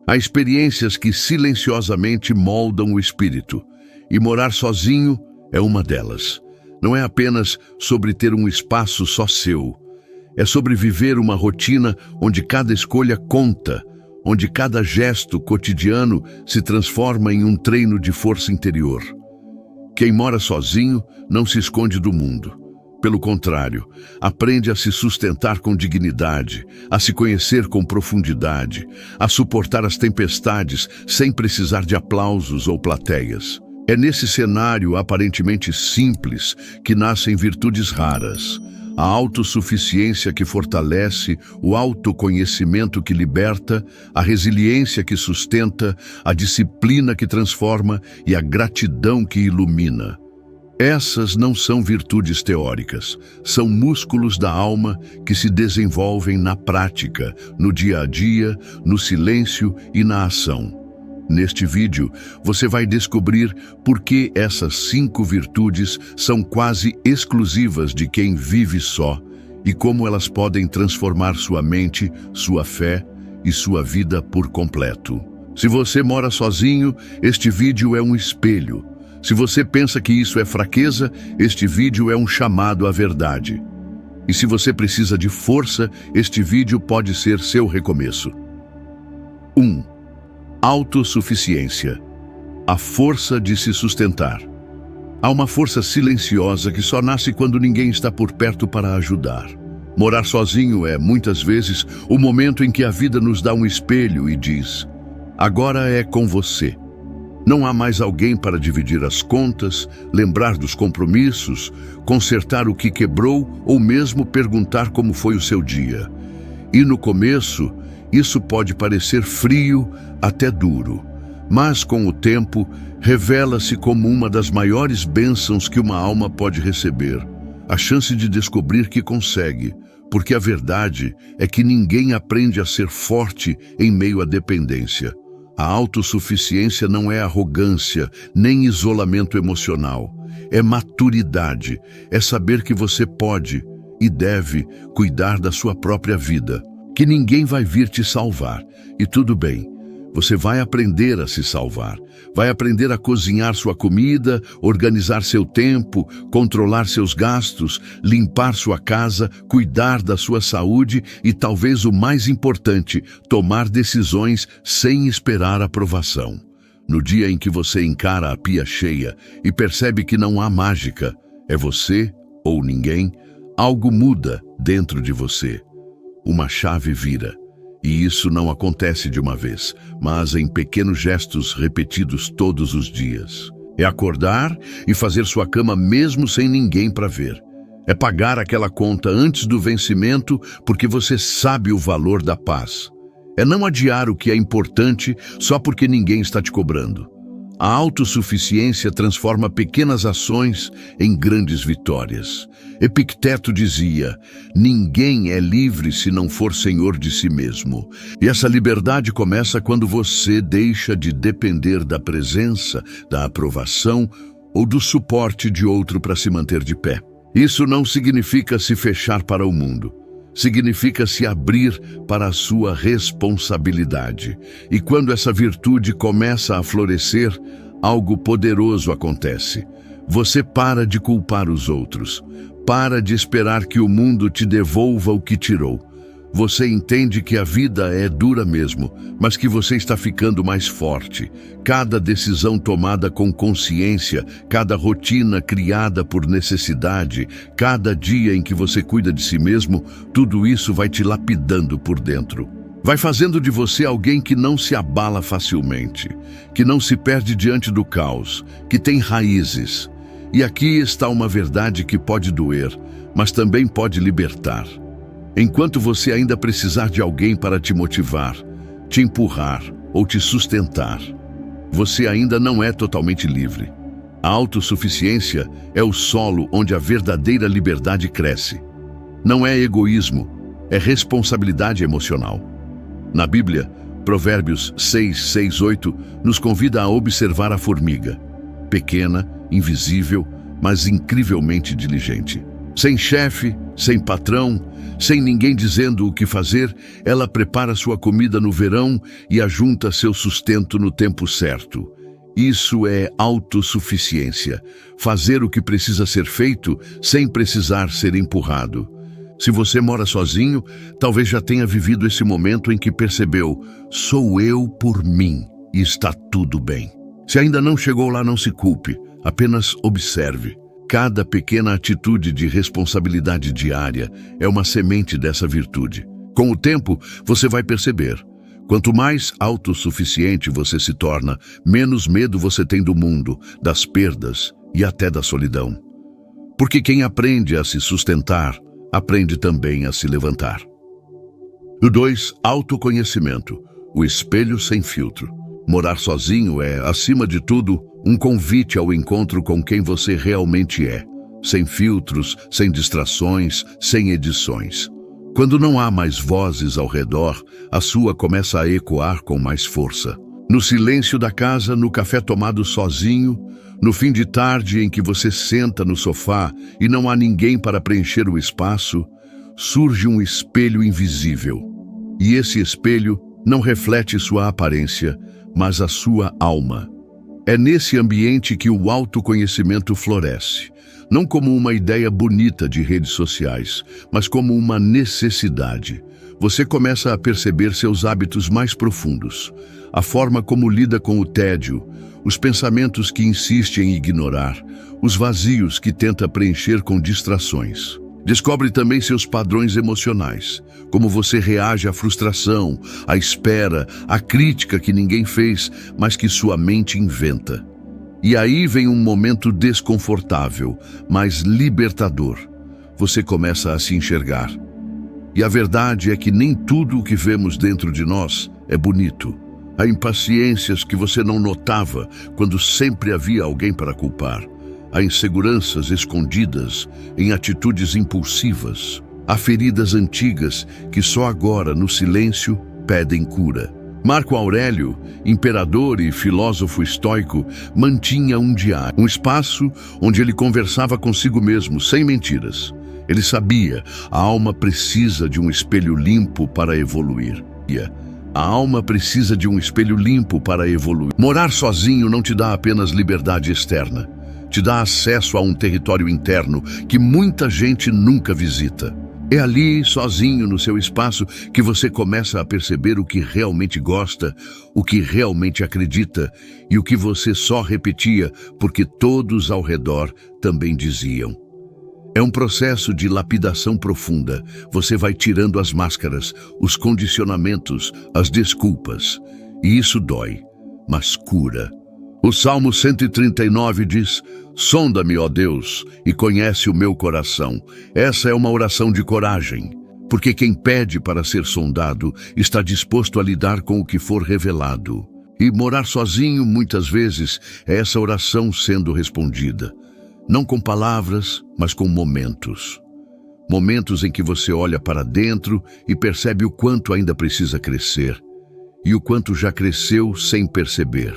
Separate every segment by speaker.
Speaker 1: Há experiências que silenciosamente moldam o espírito, e morar sozinho é uma delas. Não é apenas sobre ter um espaço só seu. É sobre viver uma rotina onde cada escolha conta, onde cada gesto cotidiano se transforma em um treino de força interior. Quem mora sozinho não se esconde do mundo. Pelo contrário, aprende a se sustentar com dignidade, a se conhecer com profundidade, a suportar as tempestades sem precisar de aplausos ou plateias. É nesse cenário aparentemente simples que nascem virtudes raras. A autossuficiência que fortalece, o autoconhecimento que liberta, a resiliência que sustenta, a disciplina que transforma e a gratidão que ilumina. Essas não são virtudes teóricas, são músculos da alma que se desenvolvem na prática, no dia a dia, no silêncio e na ação. Neste vídeo, você vai descobrir por que essas 5 virtudes são quase exclusivas de quem vive só e como elas podem transformar sua mente, sua fé e sua vida por completo. Se você mora sozinho, este vídeo é um espelho. Se você pensa que isso é fraqueza, este vídeo é um chamado à verdade. E se você precisa de força, este vídeo pode ser seu recomeço. 1. Autossuficiência. A força de se sustentar. Há uma força silenciosa que só nasce quando ninguém está por perto para ajudar. Morar sozinho é, muitas vezes, o momento em que a vida nos dá um espelho e diz: agora é com você. Não há mais alguém para dividir as contas, lembrar dos compromissos, consertar o que quebrou ou mesmo perguntar como foi o seu dia. E no começo, isso pode parecer frio, até duro, mas com o tempo, revela-se como uma das maiores bênçãos que uma alma pode receber. A chance de descobrir que consegue, porque a verdade é que ninguém aprende a ser forte em meio à dependência. A autossuficiência não é arrogância, nem isolamento emocional. É maturidade, é saber que você pode e deve cuidar da sua própria vida, que ninguém vai vir te salvar. E tudo bem, você vai aprender a se salvar, vai aprender a cozinhar sua comida, organizar seu tempo, controlar seus gastos, limpar sua casa, cuidar da sua saúde e, talvez o mais importante, tomar decisões sem esperar aprovação. No dia em que você encara a pia cheia e percebe que não há mágica, é você ou ninguém, algo muda dentro de você. Uma chave vira. E isso não acontece de uma vez, mas em pequenos gestos repetidos todos os dias. É acordar e fazer sua cama mesmo sem ninguém para ver. É pagar aquela conta antes do vencimento porque você sabe o valor da paz. É não adiar o que é importante só porque ninguém está te cobrando. A autossuficiência transforma pequenas ações em grandes vitórias. Epicteto dizia: ninguém é livre se não for senhor de si mesmo. E essa liberdade começa quando você deixa de depender da presença, da aprovação ou do suporte de outro para se manter de pé. Isso não significa se fechar para o mundo. Significa se abrir para a sua responsabilidade. E quando essa virtude começa a florescer, algo poderoso acontece. Você para de culpar os outros. Para de esperar que o mundo te devolva o que tirou. Você entende que a vida é dura mesmo, mas que você está ficando mais forte. Cada decisão tomada com consciência, cada rotina criada por necessidade, cada dia em que você cuida de si mesmo, tudo isso vai te lapidando por dentro. Vai fazendo de você alguém que não se abala facilmente, que não se perde diante do caos, que tem raízes. E aqui está uma verdade que pode doer, mas também pode libertar. Enquanto você ainda precisar de alguém para te motivar, te empurrar ou te sustentar, você ainda não é totalmente livre. A autossuficiência é o solo onde a verdadeira liberdade cresce. Não é egoísmo, é responsabilidade emocional. Na Bíblia, Provérbios 6:8 nos convida a observar a formiga, pequena, invisível, mas incrivelmente diligente. Sem chefe, sem patrão, sem ninguém dizendo o que fazer, ela prepara sua comida no verão e ajunta seu sustento no tempo certo. Isso é autossuficiência, fazer o que precisa ser feito sem precisar ser empurrado. Se você mora sozinho, talvez já tenha vivido esse momento em que percebeu: sou eu por mim e está tudo bem. Se ainda não chegou lá, não se culpe, apenas observe. Cada pequena atitude de responsabilidade diária é uma semente dessa virtude. Com o tempo, você vai perceber. Quanto mais autossuficiente você se torna, menos medo você tem do mundo, das perdas e até da solidão. Porque quem aprende a se sustentar, aprende também a se levantar. O 2, autoconhecimento, o espelho sem filtro. Morar sozinho é, acima de tudo, um convite ao encontro com quem você realmente é, sem filtros, sem distrações, sem edições. Quando não há mais vozes ao redor, a sua começa a ecoar com mais força. No silêncio da casa, no café tomado sozinho, no fim de tarde em que você senta no sofá e não há ninguém para preencher o espaço, surge um espelho invisível. E esse espelho não reflete sua aparência, mas a sua alma. É nesse ambiente que o autoconhecimento floresce, não como uma ideia bonita de redes sociais, mas como uma necessidade. Você começa a perceber seus hábitos mais profundos, a forma como lida com o tédio, os pensamentos que insiste em ignorar, os vazios que tenta preencher com distrações. Descobre também seus padrões emocionais, como você reage à frustração, à espera, à crítica que ninguém fez, mas que sua mente inventa. E aí vem um momento desconfortável, mas libertador. Você começa a se enxergar. E a verdade é que nem tudo o que vemos dentro de nós é bonito. Há impaciências que você não notava quando sempre havia alguém para culpar. Há inseguranças escondidas em atitudes impulsivas. Há feridas antigas que só agora, no silêncio, pedem cura. Marco Aurélio, imperador e filósofo estoico, mantinha um diário, um espaço onde ele conversava consigo mesmo, sem mentiras. Ele sabia, a alma precisa de um espelho limpo para evoluir. A alma precisa de um espelho limpo para evoluir. Morar sozinho não te dá apenas liberdade externa. Te dá acesso a um território interno que muita gente nunca visita. É ali, sozinho no seu espaço, que você começa a perceber o que realmente gosta, o que realmente acredita e o que você só repetia porque todos ao redor também diziam. É um processo de lapidação profunda. Você vai tirando as máscaras, os condicionamentos, as desculpas. E isso dói, mas cura. O Salmo 139 diz: sonda-me, ó Deus, e conhece o meu coração. Essa é uma oração de coragem, porque quem pede para ser sondado está disposto a lidar com o que for revelado. E morar sozinho, muitas vezes, é essa oração sendo respondida. Não com palavras, mas com momentos. Momentos em que você olha para dentro e percebe o quanto ainda precisa crescer, e o quanto já cresceu sem perceber.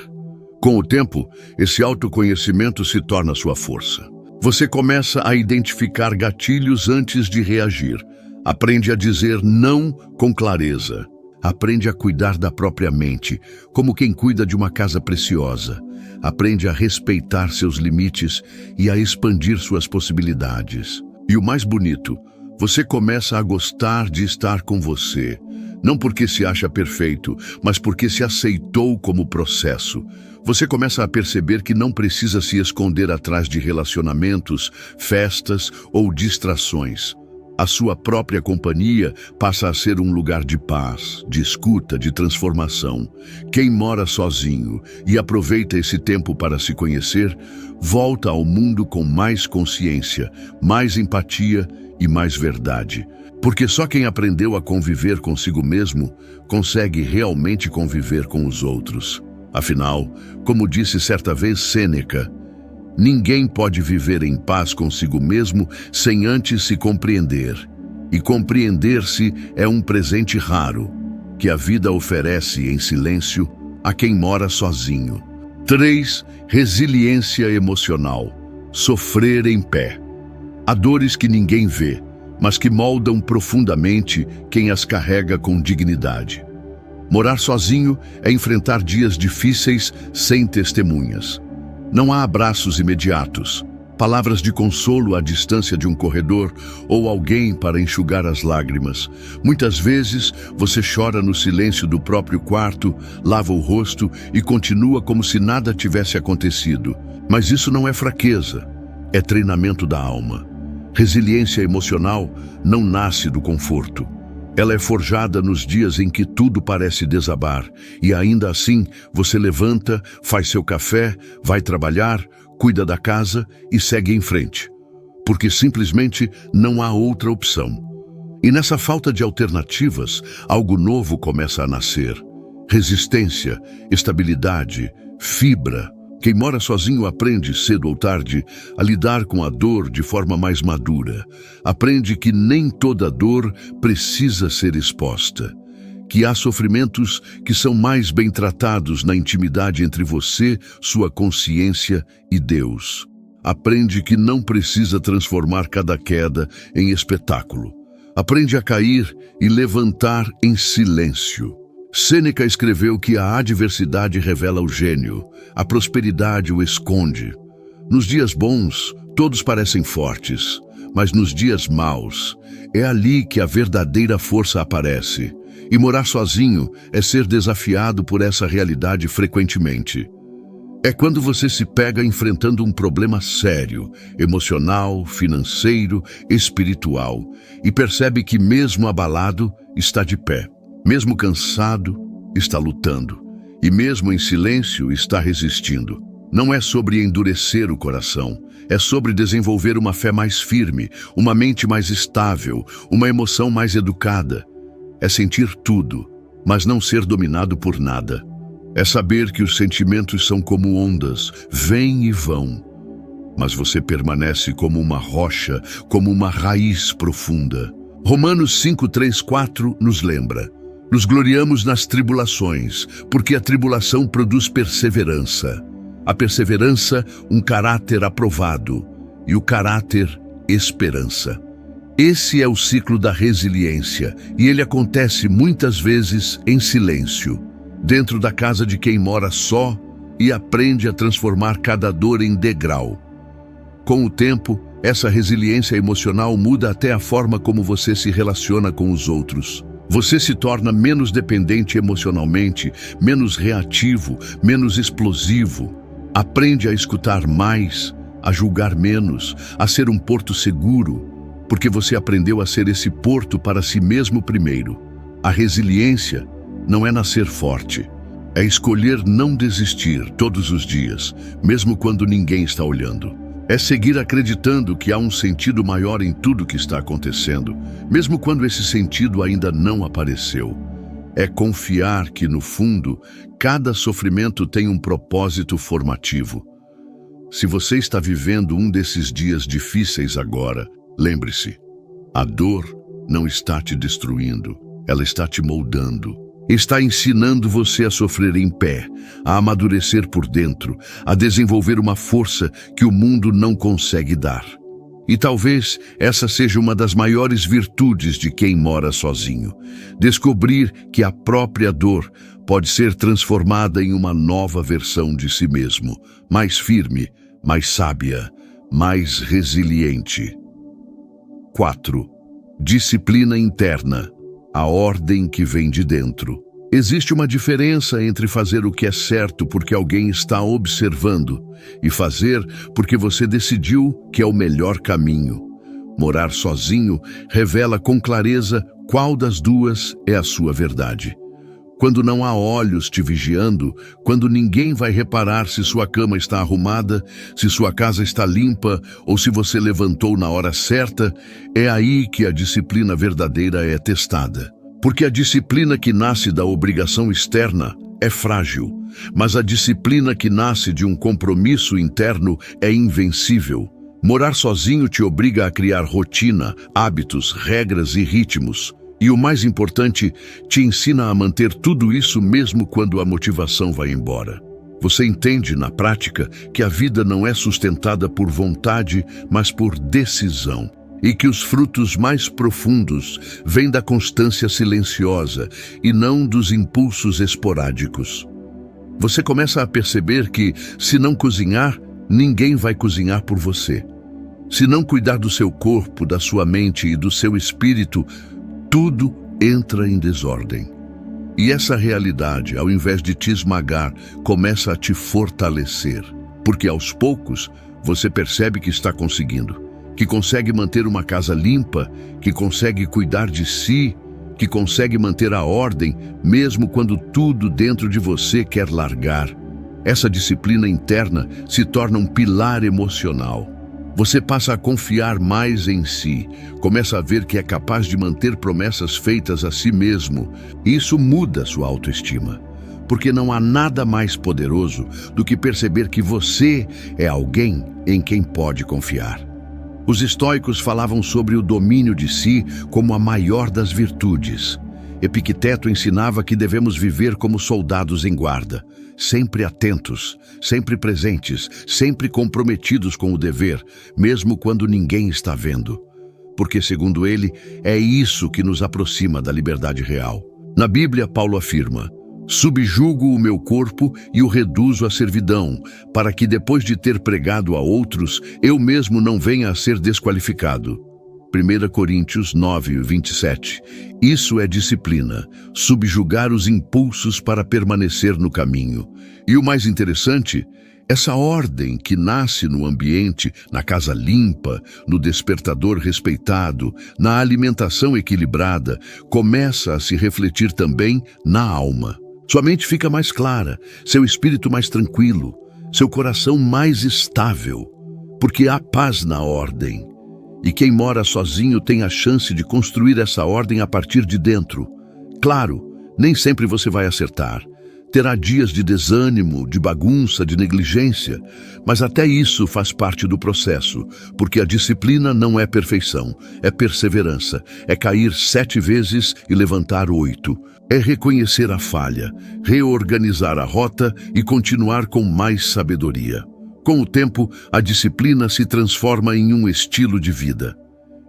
Speaker 1: Com o tempo, esse autoconhecimento se torna sua força. Você começa a identificar gatilhos antes de reagir. Aprende a dizer não com clareza. Aprende a cuidar da própria mente, como quem cuida de uma casa preciosa. Aprende a respeitar seus limites e a expandir suas possibilidades. E o mais bonito, você começa a gostar de estar com você. Não porque se acha perfeito, mas porque se aceitou como processo. Você começa a perceber que não precisa se esconder atrás de relacionamentos, festas ou distrações. A sua própria companhia passa a ser um lugar de paz, de escuta, de transformação. Quem mora sozinho e aproveita esse tempo para se conhecer, volta ao mundo com mais consciência, mais empatia e mais verdade. Porque só quem aprendeu a conviver consigo mesmo consegue realmente conviver com os outros. Afinal, como disse certa vez Sêneca, ninguém pode viver em paz consigo mesmo sem antes se compreender. E compreender-se é um presente raro, que a vida oferece em silêncio a quem mora sozinho. 3. Resiliência emocional. Sofrer em pé. Há dores que ninguém vê, mas que moldam profundamente quem as carrega com dignidade. Morar sozinho é enfrentar dias difíceis sem testemunhas. Não há abraços imediatos, palavras de consolo à distância de um corredor ou alguém para enxugar as lágrimas. Muitas vezes você chora no silêncio do próprio quarto, lava o rosto e continua como se nada tivesse acontecido. Mas isso não é fraqueza, é treinamento da alma. Resiliência emocional não nasce do conforto. Ela é forjada nos dias em que tudo parece desabar e ainda assim você levanta, faz seu café, vai trabalhar, cuida da casa e segue em frente. Porque simplesmente não há outra opção. E nessa falta de alternativas, algo novo começa a nascer. Resistência, estabilidade, fibra. Quem mora sozinho aprende, cedo ou tarde, a lidar com a dor de forma mais madura. Aprende que nem toda dor precisa ser exposta. Que há sofrimentos que são mais bem tratados na intimidade entre você, sua consciência e Deus. Aprende que não precisa transformar cada queda em espetáculo. Aprende a cair e levantar em silêncio. Sêneca escreveu que a adversidade revela o gênio, a prosperidade o esconde. Nos dias bons, todos parecem fortes, mas nos dias maus, é ali que a verdadeira força aparece. E morar sozinho é ser desafiado por essa realidade frequentemente. É quando você se pega enfrentando um problema sério, emocional, financeiro, espiritual, e percebe que mesmo abalado, está de pé. Mesmo cansado, está lutando. E mesmo em silêncio, está resistindo. Não é sobre endurecer o coração. É sobre desenvolver uma fé mais firme, uma mente mais estável, uma emoção mais educada. É sentir tudo, mas não ser dominado por nada. É saber que os sentimentos são como ondas, vêm e vão. Mas você permanece como uma rocha, como uma raiz profunda. Romanos 5:3-4 nos lembra: nos gloriamos nas tribulações, porque a tribulação produz perseverança. A perseverança, um caráter aprovado, e o caráter, esperança. Esse é o ciclo da resiliência, e ele acontece muitas vezes em silêncio, dentro da casa de quem mora só e aprende a transformar cada dor em degrau. Com o tempo, essa resiliência emocional muda até a forma como você se relaciona com os outros. Você se torna menos dependente emocionalmente, menos reativo, menos explosivo. Aprende a escutar mais, a julgar menos, a ser um porto seguro, porque você aprendeu a ser esse porto para si mesmo primeiro. A resiliência não é nascer forte, é escolher não desistir todos os dias, mesmo quando ninguém está olhando. É seguir acreditando que há um sentido maior em tudo que está acontecendo, mesmo quando esse sentido ainda não apareceu. É confiar que, no fundo, cada sofrimento tem um propósito formativo. Se você está vivendo um desses dias difíceis agora, lembre-se, a dor não está te destruindo, ela está te moldando. Está ensinando você a sofrer em pé, a amadurecer por dentro, a desenvolver uma força que o mundo não consegue dar. E talvez essa seja uma das maiores virtudes de quem mora sozinho. Descobrir que a própria dor pode ser transformada em uma nova versão de si mesmo, mais firme, mais sábia, mais resiliente. 4. Disciplina interna. A ordem que vem de dentro. Existe uma diferença entre fazer o que é certo porque alguém está observando e fazer porque você decidiu que é o melhor caminho. Morar sozinho revela com clareza qual das duas é a sua verdade. Quando não há olhos te vigiando, quando ninguém vai reparar se sua cama está arrumada, se sua casa está limpa ou se você levantou na hora certa, é aí que a disciplina verdadeira é testada. Porque a disciplina que nasce da obrigação externa é frágil, mas a disciplina que nasce de um compromisso interno é invencível. Morar sozinho te obriga a criar rotina, hábitos, regras e ritmos. E o mais importante, te ensina a manter tudo isso mesmo quando a motivação vai embora. Você entende, na prática, que a vida não é sustentada por vontade, mas por decisão. E que os frutos mais profundos vêm da constância silenciosa e não dos impulsos esporádicos. Você começa a perceber que, se não cozinhar, ninguém vai cozinhar por você. Se não cuidar do seu corpo, da sua mente e do seu espírito, tudo entra em desordem. E essa realidade, ao invés de te esmagar, começa a te fortalecer. Porque aos poucos, você percebe que está conseguindo. Que consegue manter uma casa limpa, que consegue cuidar de si, que consegue manter a ordem, mesmo quando tudo dentro de você quer largar. Essa disciplina interna se torna um pilar emocional. Você passa a confiar mais em si, começa a ver que é capaz de manter promessas feitas a si mesmo. Isso muda sua autoestima, porque não há nada mais poderoso do que perceber que você é alguém em quem pode confiar. Os estoicos falavam sobre o domínio de si como a maior das virtudes. Epicteto ensinava que devemos viver como soldados em guarda, sempre atentos, sempre presentes, sempre comprometidos com o dever, mesmo quando ninguém está vendo. Porque, segundo ele, é isso que nos aproxima da liberdade real. Na Bíblia, Paulo afirma: subjugo o meu corpo e o reduzo à servidão, para que depois de ter pregado a outros, eu mesmo não venha a ser desqualificado. 1 Coríntios 9, 27. Isso é disciplina, subjugar os impulsos para permanecer no caminho. E o mais interessante, essa ordem que nasce no ambiente, na casa limpa, no despertador respeitado, na alimentação equilibrada, começa a se refletir também na alma. Sua mente fica mais clara, seu espírito mais tranquilo, seu coração mais estável, porque há paz na ordem. E quem mora sozinho tem a chance de construir essa ordem a partir de dentro. Claro, nem sempre você vai acertar. Terá dias de desânimo, de bagunça, de negligência, mas até isso faz parte do processo, porque a disciplina não é perfeição, é perseverança, é cair 7 vezes e levantar 8. É reconhecer a falha, reorganizar a rota e continuar com mais sabedoria. Com o tempo, a disciplina se transforma em um estilo de vida.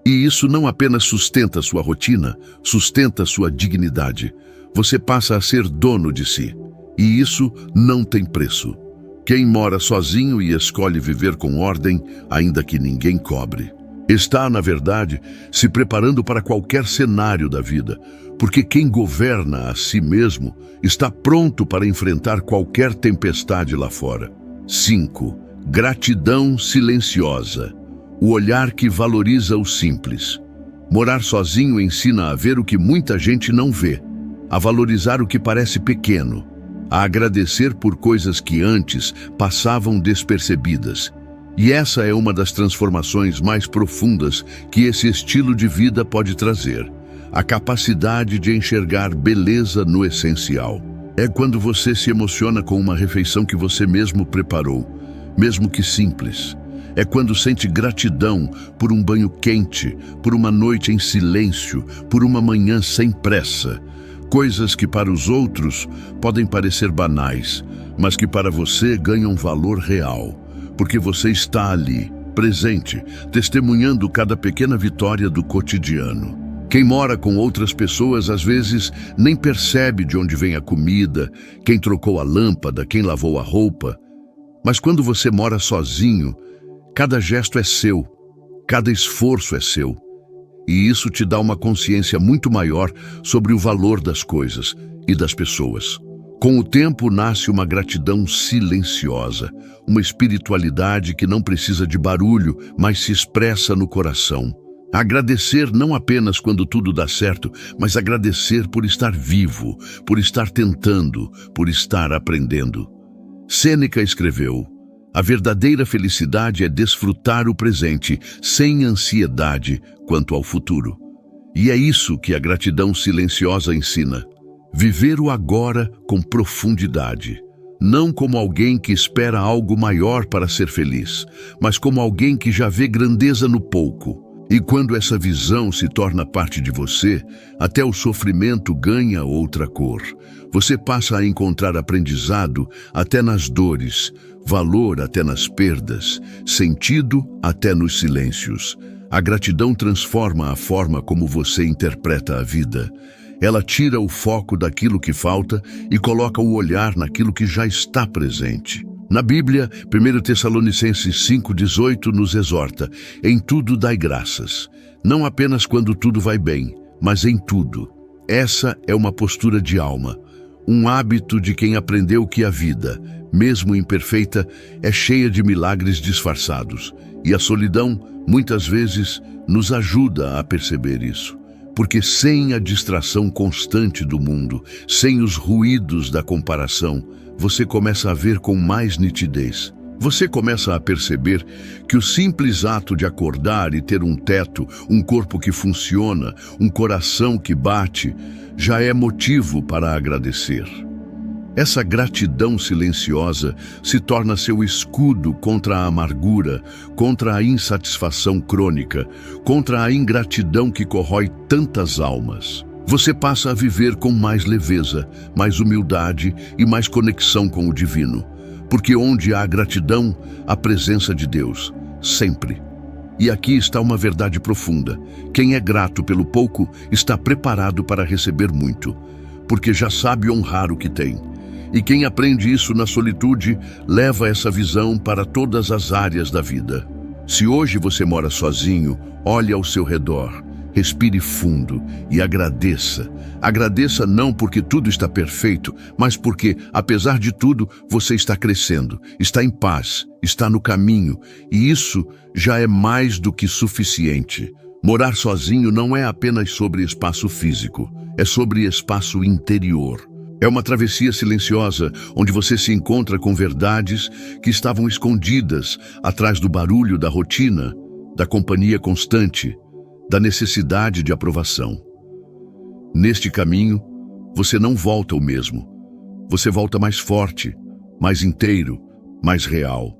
Speaker 1: E isso não apenas sustenta sua rotina, sustenta sua dignidade. Você passa a ser dono de si. E isso não tem preço. Quem mora sozinho e escolhe viver com ordem, ainda que ninguém cobre, está, na verdade, se preparando para qualquer cenário da vida, porque quem governa a si mesmo está pronto para enfrentar qualquer tempestade lá fora. 5. Gratidão silenciosa. O olhar que valoriza o simples. Morar sozinho ensina a ver o que muita gente não vê, a valorizar o que parece pequeno, a agradecer por coisas que antes passavam despercebidas. E essa é uma das transformações mais profundas que esse estilo de vida pode trazer. A capacidade de enxergar beleza no essencial. É quando você se emociona com uma refeição que você mesmo preparou, mesmo que simples. É quando sente gratidão por um banho quente, por uma noite em silêncio, por uma manhã sem pressa. Coisas que para os outros podem parecer banais, mas que para você ganham valor real, porque você está ali, presente, testemunhando cada pequena vitória do cotidiano. Quem mora com outras pessoas às vezes nem percebe de onde vem a comida, quem trocou a lâmpada, quem lavou a roupa. Mas quando você mora sozinho, cada gesto é seu, cada esforço é seu. E isso te dá uma consciência muito maior sobre o valor das coisas e das pessoas. Com o tempo nasce uma gratidão silenciosa, uma espiritualidade que não precisa de barulho, mas se expressa no coração. Agradecer não apenas quando tudo dá certo, mas agradecer por estar vivo, por estar tentando, por estar aprendendo. Sêneca escreveu: a verdadeira felicidade é desfrutar o presente sem ansiedade quanto ao futuro. E é isso que a gratidão silenciosa ensina. Viver o agora com profundidade. Não como alguém que espera algo maior para ser feliz, mas como alguém que já vê grandeza no pouco. E quando essa visão se torna parte de você, até o sofrimento ganha outra cor. Você passa a encontrar aprendizado até nas dores, valor até nas perdas, sentido até nos silêncios. A gratidão transforma a forma como você interpreta a vida. Ela tira o foco daquilo que falta e coloca o olhar naquilo que já está presente. Na Bíblia, 1 Tessalonicenses 5,18 nos exorta: em tudo dai graças, não apenas quando tudo vai bem, mas em tudo. Essa é uma postura de alma, um hábito de quem aprendeu que a vida, mesmo imperfeita, é cheia de milagres disfarçados. E a solidão, muitas vezes, nos ajuda a perceber isso. Porque sem a distração constante do mundo, sem os ruídos da comparação, você começa a ver com mais nitidez. Você começa a perceber que o simples ato de acordar e ter um teto, um corpo que funciona, um coração que bate, já é motivo para agradecer. Essa gratidão silenciosa se torna seu escudo contra a amargura, contra a insatisfação crônica, contra a ingratidão que corrói tantas almas. Você passa a viver com mais leveza, mais humildade e mais conexão com o divino. Porque onde há gratidão, há presença de Deus, sempre. E aqui está uma verdade profunda. Quem é grato pelo pouco está preparado para receber muito, porque já sabe honrar o que tem. E quem aprende isso na solitude, leva essa visão para todas as áreas da vida. Se hoje você mora sozinho, olhe ao seu redor, respire fundo e agradeça. Agradeça não porque tudo está perfeito, mas porque, apesar de tudo, você está crescendo, está em paz, está no caminho, e isso já é mais do que suficiente. Morar sozinho não é apenas sobre espaço físico, é sobre espaço interior. É uma travessia silenciosa, onde você se encontra com verdades que estavam escondidas atrás do barulho da rotina, da companhia constante, da necessidade de aprovação. Neste caminho, você não volta o mesmo. Você volta mais forte, mais inteiro, mais real.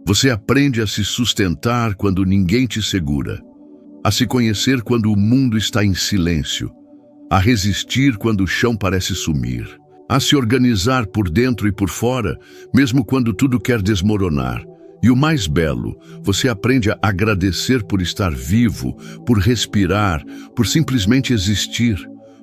Speaker 1: Você aprende a se sustentar quando ninguém te segura, a se conhecer quando o mundo está em silêncio, a resistir quando o chão parece sumir, a se organizar por dentro e por fora, mesmo quando tudo quer desmoronar. E o mais belo, você aprende a agradecer por estar vivo, por respirar, por simplesmente existir.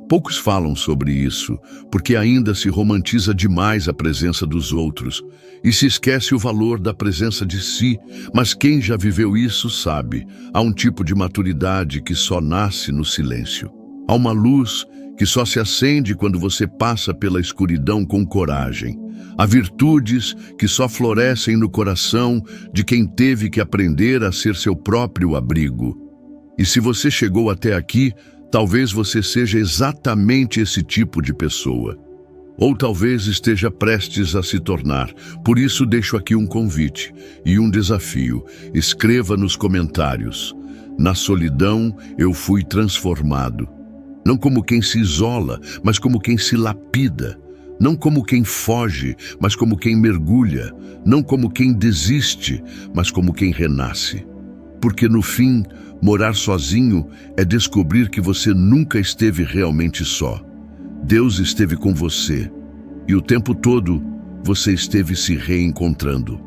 Speaker 1: Poucos falam sobre isso, porque ainda se romantiza demais a presença dos outros e se esquece o valor da presença de si. Mas quem já viveu isso sabe, há um tipo de maturidade que só nasce no silêncio. Há uma luz que só se acende quando você passa pela escuridão com coragem. Há virtudes que só florescem no coração de quem teve que aprender a ser seu próprio abrigo. E se você chegou até aqui, talvez você seja exatamente esse tipo de pessoa. Ou talvez esteja prestes a se tornar. Por isso deixo aqui um convite e um desafio. Escreva nos comentários: na solidão eu fui transformado. Não como quem se isola, mas como quem se lapida. Não como quem foge, mas como quem mergulha. Não como quem desiste, mas como quem renasce. Porque no fim, morar sozinho é descobrir que você nunca esteve realmente só. Deus esteve com você, e o tempo todo você esteve se reencontrando.